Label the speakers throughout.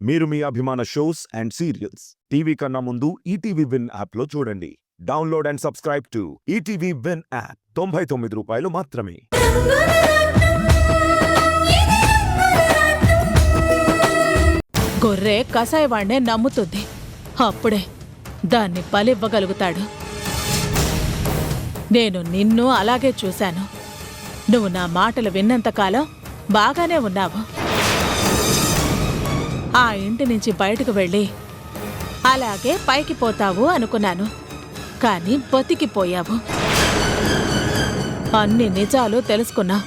Speaker 1: మీరు మీ అభిమాన shows and serials TV కన్నా ముందు ఈటీవీ విన్ యాప్లో చూడండి. Download and subscribe to ETV win app. 99 రూపాయలు మాత్రమే.
Speaker 2: గొర్రె కసాయవాణ్ణే నమ్ముతుంది. అప్పుడే దాన్ని బలివ్వగలుగుతాడు. నేను నిన్ను అలాగే చూశాను. నువ్వు నా మాటలు విన్నంతకాలం బాగానే ఉన్నావు. ఆ ఇంటి నుంచి బయటకు వెళ్ళి అలాగే పైకి పోతావు అనుకున్నాను. కానీ బతికిపోయావు. అన్ని నిజాలు తెలుసుకున్నా.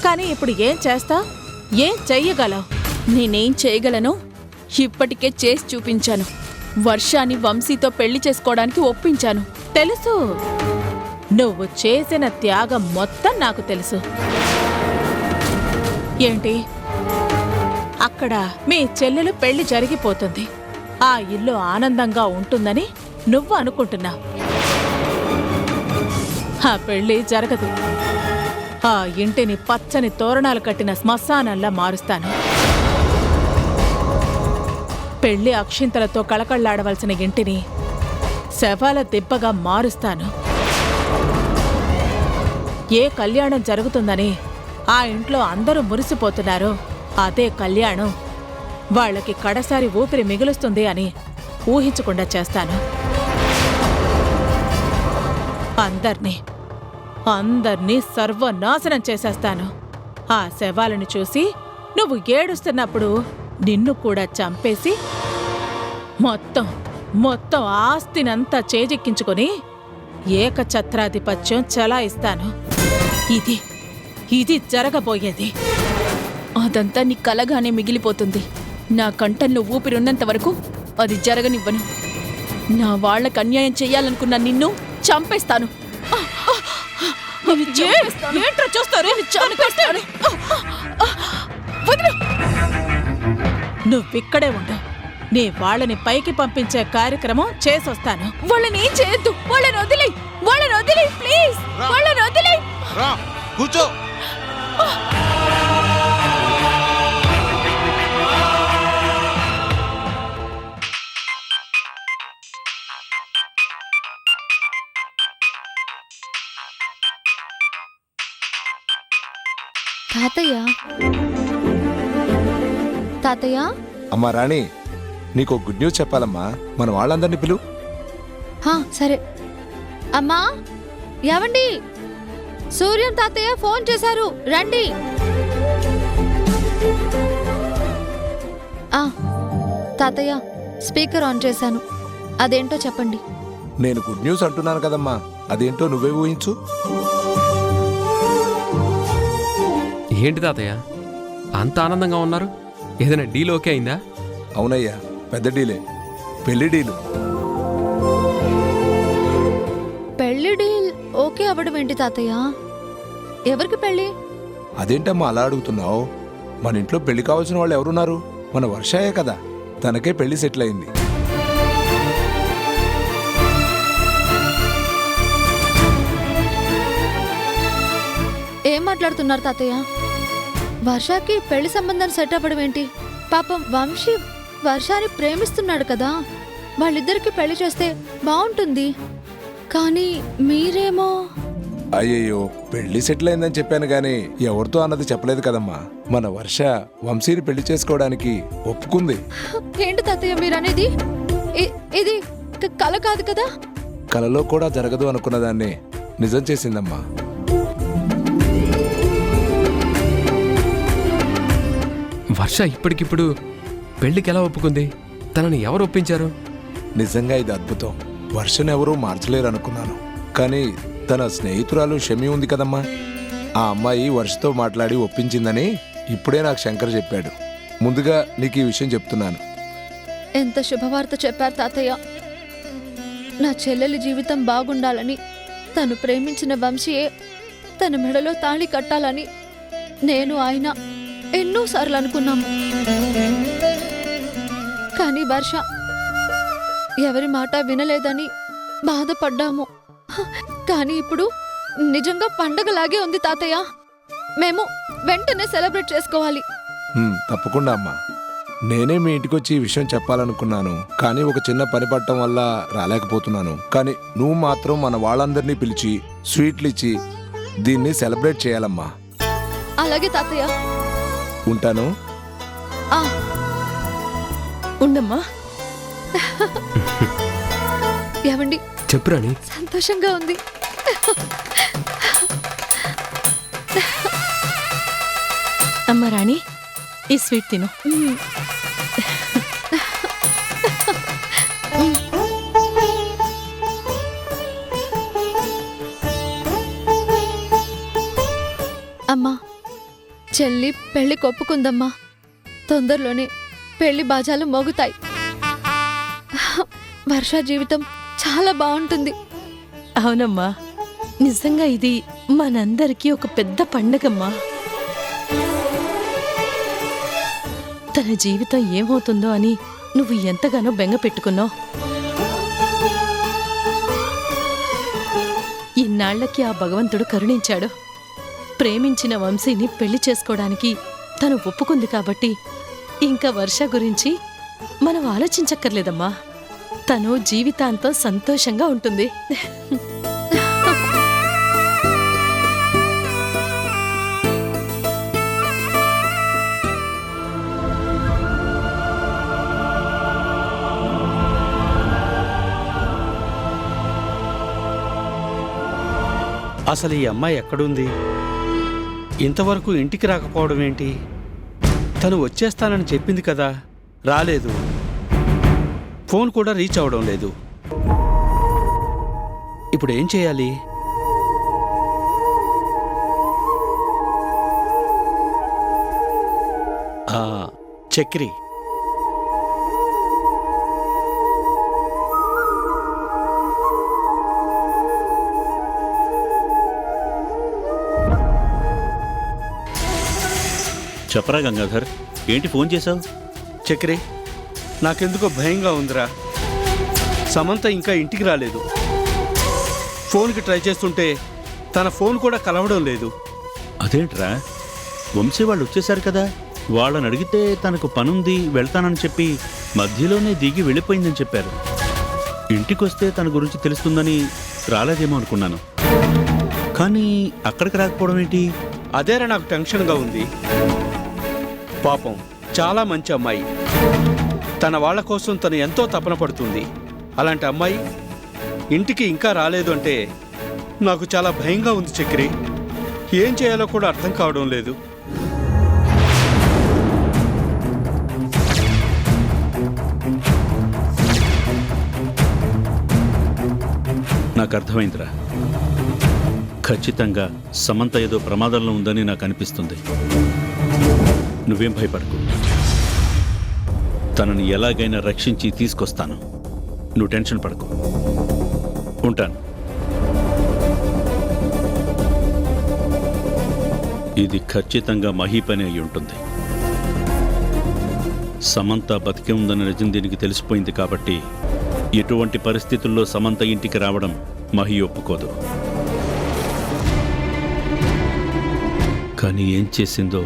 Speaker 2: కానీ ఇప్పుడు ఏం చేస్తావు? ఏం చెయ్యగలవు?
Speaker 3: నేనేం చేయగలను? ఇప్పటికే చేసి చూపించాను. వర్షాన్ని వంశీతో పెళ్లి చేసుకోవడానికి ఒప్పించాను.
Speaker 2: తెలుసు. నువ్వు చేసిన త్యాగం మొత్తం నాకు తెలుసు. ఏంటి? అక్కడ మీ చెల్లెలు పెళ్లి జరిగిపోతుంది. ఆ ఇల్లు ఆనందంగా ఉంటుందని నువ్వు అనుకుంటున్నావు. ఆ పెళ్లి జరగదు. ఆ ఇంటిని పచ్చని తోరణాలు కట్టిన శ్మశానంలా మారుస్తాను. పెళ్లి అక్షింతలతో కళకళ్లాడవలసిన ఇంటిని శవాల దిబ్బగా మారుస్తాను. ఏ కళ్యాణం జరుగుతుందని ఆ ఇంట్లో అందరూ మురిసిపోతున్నారో అదే కళ్యాణం వాళ్ళకి కడసారి ఊపిరి మిగులుస్తుంది అని ఊహించకుండా చేస్తాను. అందర్నీ సర్వనాశనం చేసేస్తాను. ఆ శవాలను చూసి నువ్వు ఏడుస్తున్నప్పుడు నిన్ను కూడా చంపేసి మొత్తం ఆస్తినంతా చేజిక్కించుకొని ఏకఛత్రాధిపత్యం చెలాయిస్తాను. ఇది జరగబోయేది.
Speaker 3: అదంతా నీ కలగానే మిగిలిపోతుంది. నా కంఠంలో ఊపిరున్నంత వరకు అది జరగనివ్వను. నా వాళ్లకు అన్యాయం చెయ్యాలనుకున్న నిన్ను చంపేస్తాను.
Speaker 2: ఏంట్రా చూస్తారు? నువ్విక్కడే ఉండు. నీ వాళ్ళని పైకి పంపించే కార్యక్రమం చేసొస్తాను.
Speaker 3: వాళ్ళని ఏం చేయొద్దు. వాళ్ళని వదిలేయ్ ప్లీజ్. వాళ్ళని వదిలేయ్.
Speaker 4: కూర్చో.
Speaker 5: తాతయ్య.
Speaker 4: అమ్మా రాణి, నీకు గుడ్ న్యూస్ చెప్పాలమ్మా. మన వాళ్ళందరినీ పిలు.
Speaker 5: సరే. అమ్మా, ఏవండి? సూర్యం తాతయ్య ఫోన్ చేశారు, రండి. తాతయ్య, స్పీకర్ ఆన్ చేశాను. అదేంటో చెప్పండి.
Speaker 4: నేను గుడ్ న్యూస్ అంటున్నాను కదమ్మా, అదేంటో నువ్వే ఊహించు.
Speaker 6: ఏంటి తాతయ్య అంత ఆనందంగా ఉన్నారు? ఏదైనా డీల్ ఓకే అయిందా?
Speaker 4: అవునయ్యా, పెద్ద డీలే. పెళ్లి డీలు.
Speaker 5: పెళ్లి డీల్ ఓకే అవ్వడం ఏంటి తాతయ్య? ఎవరికి పెళ్లి?
Speaker 4: అదేంటమ్మా అలా అడుగుతున్నావు? మన ఇంట్లో పెళ్లి కావాల్సిన వాళ్ళు ఎవరున్నారు? మన వర్షాయే కదా. తనకే పెళ్లి సెటిల్ అయింది.
Speaker 5: ఏం మాట్లాడుతున్నారు తాతయ్య? వర్షాకి పెళ్లి సంబంధం సెట్ అవ్వడం ఏంటి? పాపం వంశీ వర్షాన్ని ప్రేమిస్తున్నాడు కదా. వాళ్ళిద్దరికి పెళ్లి చేస్తే బాగుంటుంది. కానీ మీరేమో...
Speaker 4: అయ్యయ్యో, పెళ్లి సెటిల్ అయిందని చెప్పాను గాని ఎవరితో అన్నది చెప్పలేదు కదమ్మా. మన వర్ష వంశీని పెళ్లి చేసుకోవడానికి ఒప్పుకుంది.
Speaker 5: ఏంటి తాతయ్య మీరనేది? ఇది కల కాదు కదా?
Speaker 4: కలలో కూడా జరగదు అనుకున్న దాన్ని నిజం చేసిందమ్మా.
Speaker 6: వర్ష ఇప్పటికిప్పుడు పెళ్లికి ఎలా ఒప్పుకుంది? తనని ఎవరు ఒప్పించారు?
Speaker 4: నిజంగా ఇది అద్భుతం. వర్షను ఎవరూ మార్చలేరు అనుకున్నాను. కానీ తన స్నేహితురాలు షమి ఉంది కదమ్మా, ఆ అమ్మాయి వర్షతో మాట్లాడి ఒప్పించిందని ఇప్పుడే నాకు శంకర్ చెప్పాడు. ముందుగా నీకు ఈ విషయం చెప్తున్నాను.
Speaker 5: ఎంత శుభవార్త చెప్పారు తాతయ్య. నా చెల్లెలి జీవితం బాగుండాలని, తను ప్రేమించిన వంశీయే తన మెడలో తాళి కట్టాలని నేను ఆయన ఎన్నోసార్లు అనుకున్నాము. కానీ వర్ష ఎవరి మాట వినలేదని బాధపడ్డాము. కానీ ఇప్పుడు నిజంగా పండగలాగే ఉంది తాతయ్య. మేము వెంటనే సెలబ్రేట్ చేసుకోవాలి.
Speaker 4: తప్పకుండా అమ్మా. నేనే మీ ఇంటికి వచ్చి ఈ విషయం చెప్పాలనుకున్నాను, కానీ ఒక చిన్న పని పట్టడం వల్ల రాలేకపోతున్నాను. కానీ నువ్వు మాత్రం మన వాళ్ళందరినీ పిలిచి స్వీట్లు ఇచ్చి దీన్ని సెలబ్రేట్ చేయాలమ్మా.
Speaker 5: అలాగే తాతయ్య.
Speaker 4: ఉంటాను.
Speaker 5: ఆ,
Speaker 3: ఉండమ్మా.
Speaker 5: ఏమండి,
Speaker 6: చెప్పు రాణి.
Speaker 5: సంతోషంగా ఉంది.
Speaker 3: అమ్మ రాణి, ఈ స్వీట్ తిను.
Speaker 5: అమ్మా, చెల్లి పెళ్లి కొప్పుకుందమ్మా. తొందరలోనే పెళ్లి బాజాలు మోగుతాయి. వర్ష జీవితం చాలా బాగుంటుంది.
Speaker 3: అవునమ్మా, నిజంగా ఇది మనందరికీ ఒక పెద్ద పండగమ్మా. తన జీవితం ఏమవుతుందో అని నువ్వు ఎంతగానో బెంగ పెట్టుకున్నావు. ఇన్నాళ్లకి ఆ భగవంతుడు కరుణించాడు. ప్రేమించిన వంశీని పెళ్లి చేసుకోవడానికి తను ఒప్పుకుంది కాబట్టి ఇంకా వర్ష గురించి మనం ఆలోచించక్కర్లేదమ్మా. తను జీవితాంతం సంతోషంగా ఉంటుంది.
Speaker 7: అసలు ఈ అమ్మాయి ఎక్కడుంది? ఇంతవరకు ఇంటికి రాకపోవడం ఏంటి? తను వచ్చేస్తానని చెప్పింది కదా, రాలేదు. ఫోన్ కూడా రీచ్ అవడం లేదు. ఇప్పుడు ఏం చేయాలి? చక్రి,
Speaker 8: చెప్పరా గంగాధర్, ఏంటి ఫోన్ చేశావు?
Speaker 7: చక్రి, నాకెందుకో భయంగా ఉందిరా. సమంత ఇంకా ఇంటికి రాలేదు. ఫోన్కి ట్రై చేస్తుంటే తన ఫోన్ కూడా కలవడం లేదు.
Speaker 8: అదేంట్రా, వంశీ వాళ్ళు వచ్చేశారు కదా, వాళ్ళని అడిగితే తనకు పనుంది వెళ్తానని చెప్పి మధ్యలోనే దిగి వెళ్ళిపోయిందని చెప్పారు. ఇంటికొస్తే తన గురించి తెలుస్తుందని రాలేదేమో అనుకున్నాను, కానీ అక్కడికి రాకపోవడం ఏంటి?
Speaker 7: అదేరా నాకు టెన్షన్గా ఉంది. పాపం, చాలా మంచి అమ్మాయి. తన వాళ్ళ కోసం తను ఎంతో తపన పడుతుంది. అలాంటి అమ్మాయి ఇంటికి ఇంకా రాలేదు అంటే నాకు చాలా భయంగా ఉంది చక్రి. ఏం చేయాలో కూడా అర్థం కావడం లేదు.
Speaker 8: నాకు అర్థమైందిరా. ఖచ్చితంగా సమంత ఏదో ప్రమాదంలో ఉందని నాకు అనిపిస్తుంది. నువ్వేం భయపడకు, తనని ఎలాగైనా రక్షించి తీసుకొస్తాను. నువ్వు టెన్షన్ పడకు. ఉంటాను. ఇది ఖచ్చితంగా మహీ పని అయి ఉంటుంది. సమంత బతికే ఉందన్న నిజం దీనికి తెలిసిపోయింది కాబట్టి ఎటువంటి పరిస్థితుల్లో సమంత ఇంటికి రావడం మహీ ఒప్పుకోదు. కానీ ఏం చేసిందో,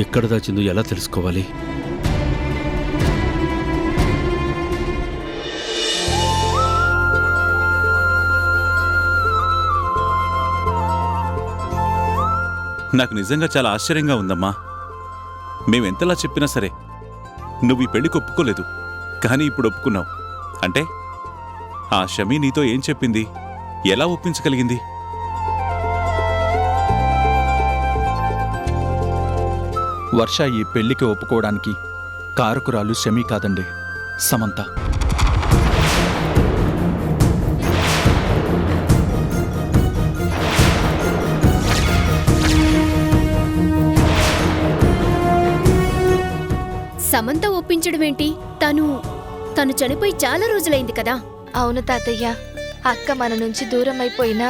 Speaker 8: ఎక్కడ దాచిందో ఎలా తెలుసుకోవాలి?
Speaker 9: నాకు నిజంగా చాలా ఆశ్చర్యంగా ఉందమ్మా. మేమెంతలా చెప్పినా సరే నువ్వు ఈ పెళ్లికి ఒప్పుకోలేదు, కానీ ఇప్పుడు ఒప్పుకున్నావు అంటే ఆ షమీ నీతో ఏం చెప్పింది? ఎలా ఒప్పించగలిగింది?
Speaker 10: వర్ష ఈ పెళ్లికి ఒప్పుకోవడానికి కారకురాలు షమీ కాదండి, సమంత.
Speaker 11: సమంత ఒప్పించడమేంటి? తను చనిపోయి చాలా రోజులైంది కదా.
Speaker 12: అవును తాతయ్య, అక్క మన నుంచి దూరం అయిపోయినా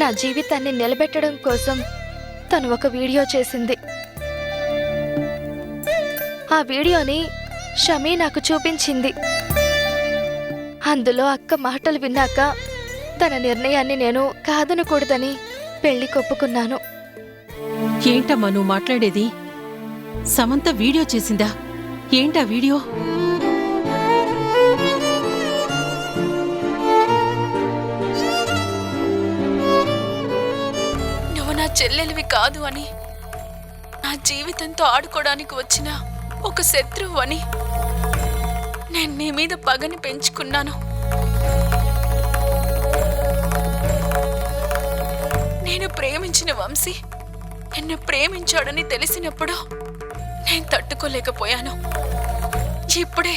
Speaker 12: నా జీవితాన్ని నిలబెట్టడం కోసం తను ఒక వీడియో చేసింది. ఆ వీడియోని షమీ నాకు చూపించింది. అందులో అక్క మాటలు విన్నాక తన నిర్ణయాన్ని నేను కాదనకూడదని పెళ్లి కొప్పుకున్నాను.
Speaker 3: ఏంటమ్మా నువ్వు మాట్లాడేది? సమంత వీడియో చేసిందా? ఏంటా వీడియో? నువ్వు నా చెల్లెలివి కాదు అని, నా జీవితంతో ఆడుకోవడానికి వచ్చిన ఒక శత్రువు అని నేను నీ మీద పగని పెంచుకున్నాను. నేను ప్రేమించిన వంశీ నిన్ను ప్రేమించాడని తెలిసినప్పుడు నేను తట్టుకోలేకపోయాను. ఇప్పుడే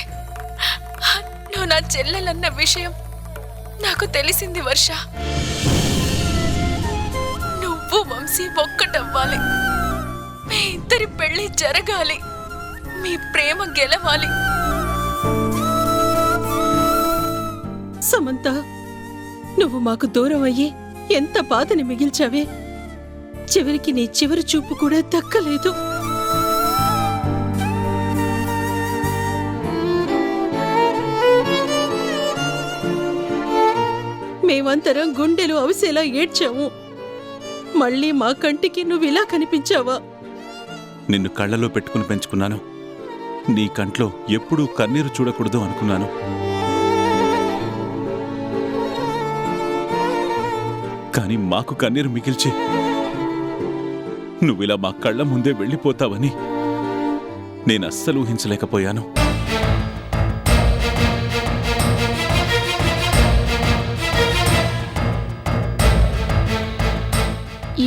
Speaker 3: నువ్వు నా చెల్లెలన్న విషయం నాకు తెలిసింది వర్ష. నువ్వు వంశీ ఒక్కటవ్వాలి, మీ ఇద్దరి పెళ్లి జరగాలి, మీ ప్రేమ గెలవాలి. సమంత, నువ్వు మాకు దూరం అయ్యి ఎంత బాధని మిగిల్చావే. చివరికి నీ చివరి చూపు కూడా దక్కలేదు. మేమంతరం గుండెలు అవిసేలా ఏడ్చాము. మళ్ళీ మా కంటికి నువ్విలా కనిపించావా?
Speaker 9: నిన్ను కళ్ళలో పెట్టుకుని పెంచుకున్నాను. నీ కంట్లో ఎప్పుడూ కన్నీరు చూడకూడదు అనుకున్నాను. కానీ మాకు కన్నీరు మిగిల్చి నువ్విలా మా కళ్ళ ముందే వెళ్ళిపోతావని నేను అస్సలు ఊహించలేకపోయాను.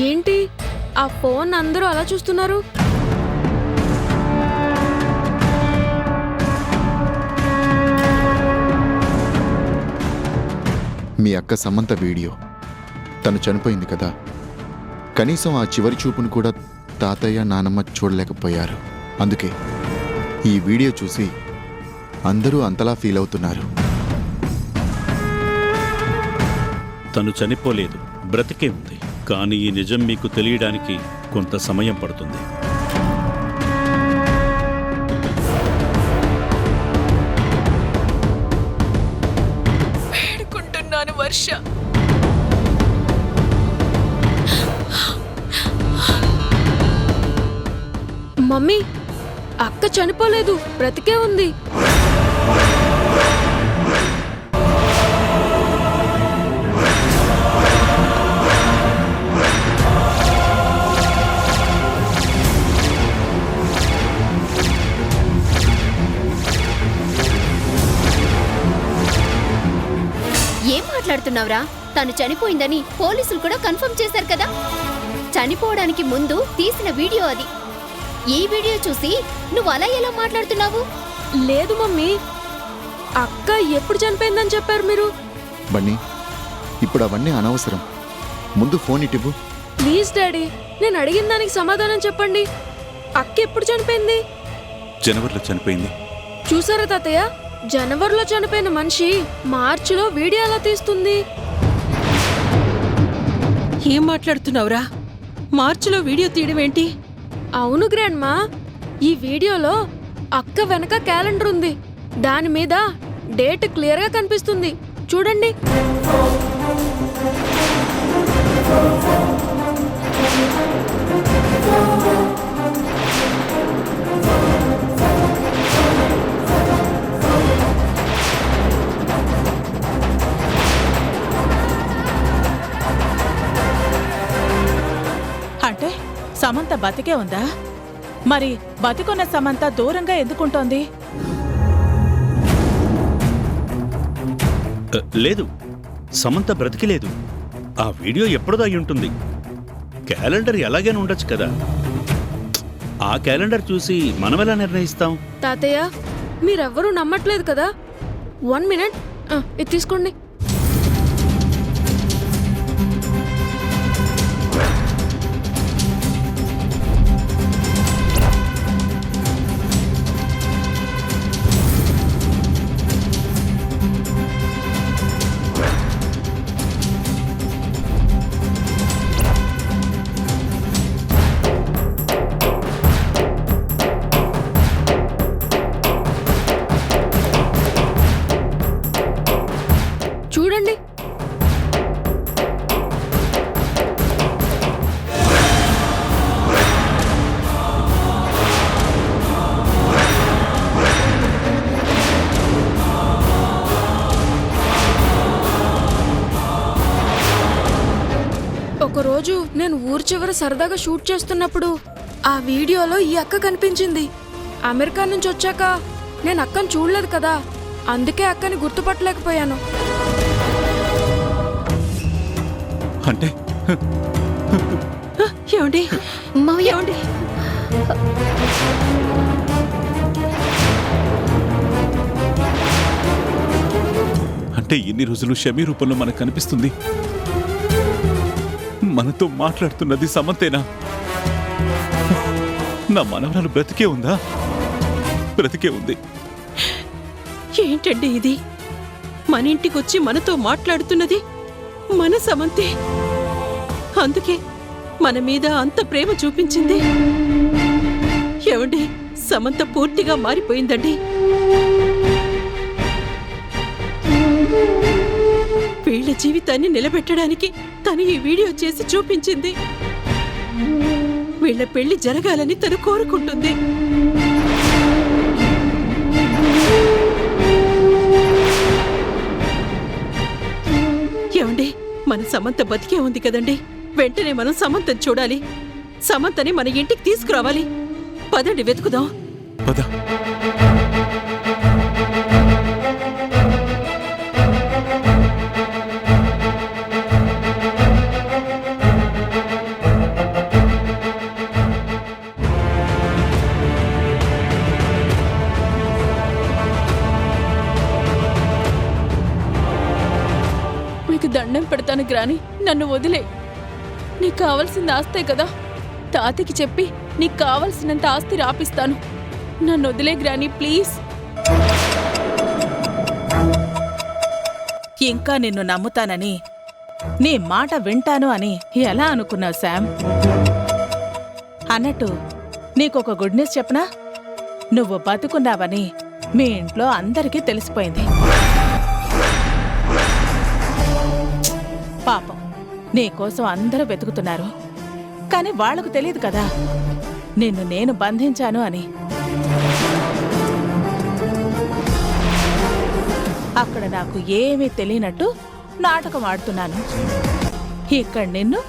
Speaker 5: ఏంటి ఆ ఫోన్ అందరూ అలా చూస్తున్నారు?
Speaker 13: మీ అక్క సమంత వీడియో. తను చనిపోయింది కదా, కనీసం ఆ చివరి చూపును కూడా తాతయ్య నానమ్మ చూడలేకపోయారు. అందుకే ఈ వీడియో చూసి అందరూ అంతలా ఫీల్ అవుతున్నారు.
Speaker 8: తను చనిపోలేదు, బ్రతికే ఉంది. కానీ ఈ నిజం మీకు తెలియడానికి కొంత సమయం పడుతుంది.
Speaker 3: వేడుకుంటున్నాను వర్ష,
Speaker 5: మమ్మీ, అక్క చనిపోలేదు, బ్రతికే ఉంది.
Speaker 11: ఏం మాట్లాడుతున్నావురా? తను చనిపోయిందని పోలీసులు కూడా కన్ఫర్మ్ చేశారు కదా. చనిపోవడానికి ముందు తీసిన వీడియో అది. ఈ వీడియో చూసి నువ్వు అలా ఎలా మాట్లాడుతున్నావు?
Speaker 5: లేదు మమ్మీ, అక్క ఎప్పుడు చనిపోయిందని చెప్పారు మీరు?
Speaker 13: బన్నీ, ఇప్పుడు అవన్నీ అనవసరం. ముందు ఫోన్ ఇటివ్వు.
Speaker 5: ప్లీజ్ డాడీ, నేను అడిగిన దానికి సమాధానం చెప్పండి. అక్క ఎప్పుడు చనిపోయింది?
Speaker 9: జనవరిలో చనిపోయింది.
Speaker 5: చూసారా తాతయ్య, జనవరిలో చనిపోయిన మనిషి మార్చిలో వీడియో ఎలా తీస్తుంది?
Speaker 3: ఏం మాట్లాడుతున్నావురా? మార్చిలో వీడియో తీయడం ఏంటి?
Speaker 5: అవును గ్రాండ్మా, ఈ వీడియోలో అక్క వెనక క్యాలెండర్ ఉంది. దాని మీద డేట్ క్లియర్గా కనిపిస్తుంది. చూడండి.
Speaker 2: అంటే సమంత బతికే ఉందా? మరి బతికున్న సమంత దూరంగా ఎందుకుంటోంది?
Speaker 8: లేదు, సమంత బ్రతికిలేదు. ఆ వీడియో ఎప్పుడో అయి ఉంటుంది. క్యాలెండర్ ఎలాగైనా ఉండొచ్చు కదా. ఆ క్యాలెండర్ చూసి మనమెలా నిర్ణయిస్తాం?
Speaker 5: తాతయ్య, మీరెవ్వరూ నమ్మట్లేదు కదా. 1 మినిట్, ఇది తీసుకోండి. రోజు నేను ఊరు చివర సరదాగా షూట్ చేస్తున్నప్పుడు ఆ వీడియోలో ఈ అక్క కనిపించింది. అమెరికా నుంచి వచ్చాక నేను అక్కని చూడలేదు కదా, అందుకే అక్కని గుర్తుపట్టలేకపోయాను.
Speaker 9: అంటే
Speaker 3: ఏమండి ఏమండి
Speaker 9: అంటే ఇన్ని రోజులు షమీ రూపంలో మనకు కనిపిస్తుంది. మనతో మాట్లాడుతున్నది సమంతేనా? నా మనవరాలు బ్రతికే ఉందా? బ్రతికే ఉంది.
Speaker 3: ఏంటండి ఇది? మన ఇంటికొచ్చి మనతో మాట్లాడుతున్నది మన సమంతే. అందుకే మన మీద అంత ప్రేమ చూపించింది. ఏమండి, సమంత పూర్తిగా మారిపోయిందండి. వీళ్ళ జీవితాన్ని నిలబెట్టడానికి తను ఈ వీడియో చేసి చూపించింది. వీళ్ళ పెళ్లి జరగాలని తను కోరుకుంటుంది. ఏమండి, మన సమంత బతికే ఉంది కదండి. వెంటనే మనం సమంతని చూడాలి. సమంతని మన ఇంటికి తీసుకురావాలి. పదండి, వెతుకుదాం.
Speaker 9: పద.
Speaker 3: మీకు దండం పెడతాను గ్రాని, నన్ను వదిలే. నీకు కావలసింది ఆస్తే కదా, తాతకి చెప్పి నీకు కావలసినంత ఆస్తి రాపిస్తాను. నన్ను వదిలే గ్రాని, ప్లీజ్.
Speaker 2: ఇంకా నిన్ను నమ్ముతానని, నీ మాట వింటాను అని ఎలా అనుకున్నావు శామ్? అన్నట్టు నీకొక గుడ్ న్యూస్ చెప్పనా? నువ్వు బతుకున్నావని మీ ఇంట్లో అందరికీ తెలిసిపోయింది. పాపం, నీకోసం అందరూ వెతుకుతున్నారు. కానీ వాళ్లకు తెలియదు కదా నిన్ను నేను బంధించాను అని. అక్కడ నాకు ఏమీ తెలియనట్టు నాటకం ఆడుతున్నాను. ఇక్కడ నిన్ను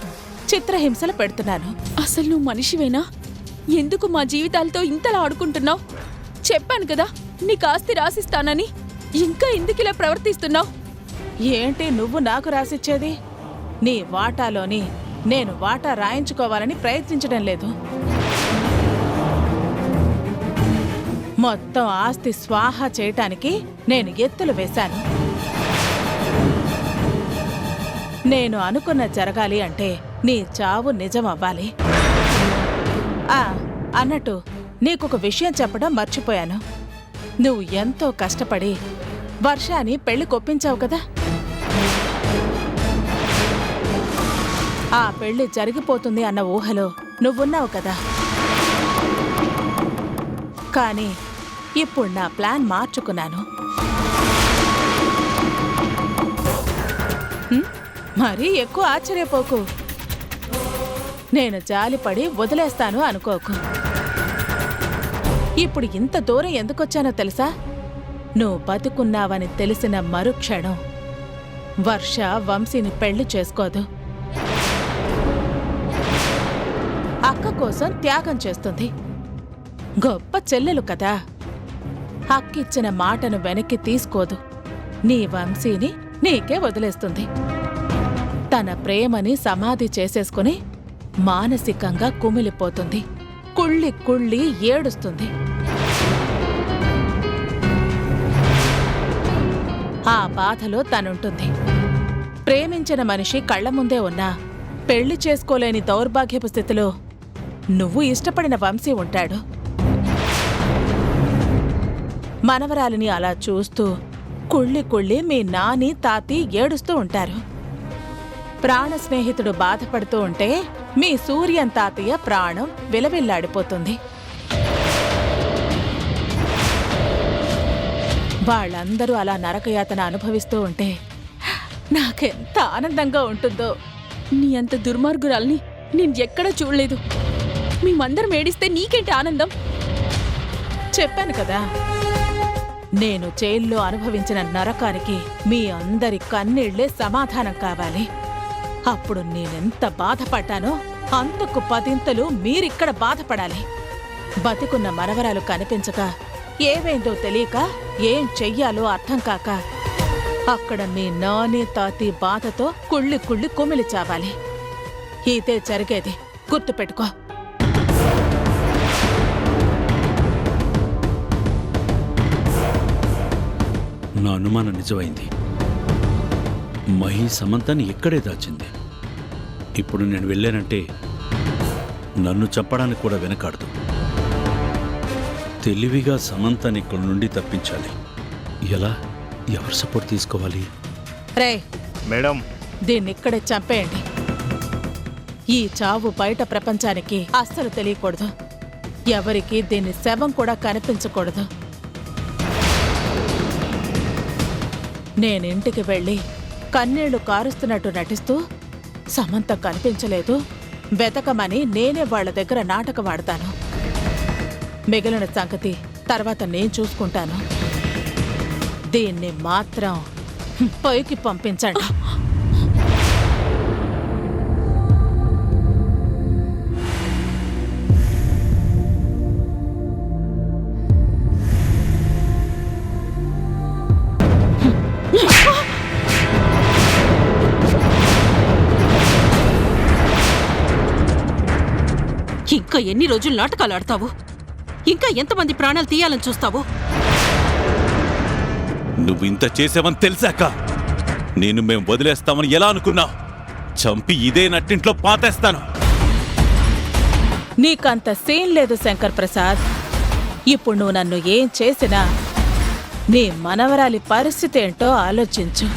Speaker 2: చిత్రహింసలు పెడుతున్నాను.
Speaker 3: అసలు నువ్వు మనిషివేనా? ఎందుకు మా జీవితాలతో ఇంతలా ఆడుకుంటున్నావు? చెప్పాను కదా నీకు ఆస్తి రాసిస్తానని. ఇంకా ఎందుకిలా ప్రవర్తిస్తున్నావు?
Speaker 2: ఏంటి నువ్వు నాకు రాసిచ్చేది? నీ వాటాలోని నేను వాటా రాయించుకోవాలని ప్రయత్నించడం లేదు. మొత్తం ఆస్తి స్వాహా చేయటానికి నేను ఎత్తులు వేశాను. నేను అనుకున్న జరగాలి అంటే నీ చావు నిజం అవ్వాలి. అన్నట్టు నీకొక విషయం చెప్పడం మర్చిపోయాను. నువ్వు ఎంతో కష్టపడి వర్షాని పెళ్లి కొప్పించావు కదా. ఆ పెళ్లి జరిగిపోతుంది అన్న ఊహలో నువ్వున్నావు కదా. కానీ ఇప్పుడు నా ప్లాన్ మార్చుకున్నాను. మరీ ఎక్కువ ఆశ్చర్యపోకు. నేను జాలిపడి వదిలేస్తాను అనుకోకు. ఇప్పుడు ఇంత దూరం ఎందుకొచ్చానో తెలుసా? నువ్వు బతుకున్నావని తెలిసిన మరుక్షణం వర్ష వంశీని పెళ్లి చేసుకోదు. అక్క కోసం త్యాగం చేస్తుంది. గొప్ప చెల్లెలు కదా. అక్కిచ్చిన మాటను వెనక్కి తీసుకోదు. నీ వంశీని నీకే వదిలేస్తుంది. తన ప్రేమని సమాధి చేసేసుకుని మానసికంగా కుమిలిపోతుంది. కుళ్ళి కుళ్ళి ఏడుస్తుంది. ఆ బాధలో తనుంటుంది. ప్రేమించిన మనిషి కళ్ల ముందే ఉన్నా పెళ్లి చేసుకోలేని దౌర్భాగ్యపు స్థితిలో నువ్వు ఇష్టపడిన వంశీ ఉంటాడు. మనవరాలిని అలా చూస్తూ కుళ్ళి కుళ్ళి మీ నాని తాతి ఏడుస్తూ ఉంటారు. ప్రాణ స్నేహితుడు బాధపడుతూ ఉంటే మీ సూర్యం తాతయ్య ప్రాణం విలవిల్లాడిపోతుంది. వాళ్ళందరూ అలా నరకయాతన అనుభవిస్తూ ఉంటే నాకెంత ఆనందంగా ఉంటుందో.
Speaker 3: నీ అంత దుర్మార్గురాల్ని నేను ఎక్కడా చూడలేదు. మేమందరం ఏడిస్తే నీకేంటి ఆనందం?
Speaker 2: చెప్పాను కదా, నేను జైల్లో అనుభవించిన నరకానికి మీ అందరి కన్నీళ్లే సమాధానం కావాలి. అప్పుడు నేనెంత బాధపడ్డానో అంతకు 10 మీరిక్కడ బాధపడాలి. బతికున్న మనవరాలు కనిపించక ఏమైందో తెలియక ఏం చెయ్యాలో అర్థం కాక అక్కడ మీ నాని తాతి బాధతో కుళ్ళి కుమిలి చావాలి. ఇదే జరిగేది, గుర్తుపెట్టుకో.
Speaker 8: నా అనుమానం నిజమైంది. మహి సమంతని ఇక్కడే దాచింది. ఇప్పుడు నేను వెళ్ళానంటే నన్ను చెప్పడానికి కూడా వెనకాడదు. తెలివిగా సమంతని ఇక్కడి నుండి తప్పించాలి. ఎలా? ఎవరి సపోర్ట్ తీసుకోవాలి?
Speaker 2: రే
Speaker 14: మేడం,
Speaker 2: దీన్నిక్కడే చంపేయండి. ఈ చావు బయట ప్రపంచానికి అస్సలు తెలియకూడదు. ఎవరికి దీన్ని శవం కూడా కనిపించకూడదు. నేనింటికి వెళ్ళి కన్నీళ్లు కారుస్తున్నట్టు నటిస్తూ సమంత కనిపించలేదు, వెతకమని నేనే వాళ్ల దగ్గర నాటకం ఆడతాను. మిగిలిన సంగతి తర్వాత నేను చూసుకుంటాను. దీన్ని మాత్రం పైకి పంపించండి.
Speaker 3: ఇంకా ఎన్ని రోజులు నాటకాలు ఆడతావు? ఇంకా ఎంతమంది ప్రాణాలు తీయాలని చూస్తావు?
Speaker 9: నువ్వు ఇంత చేసావని తెలిసాక మేము వదిలేస్తామని ఎలా అనుకున్నావు? చంపి ఇదే నట్టింట్లో పాతేస్తాను.
Speaker 2: నీకంత సీన్ లేదు శంకర్ ప్రసాద్. ఇప్పుడు నువ్వు నన్ను ఏం చేసినా నీ మనవరాలి పరిస్థితి ఏంటో ఆలోచించు.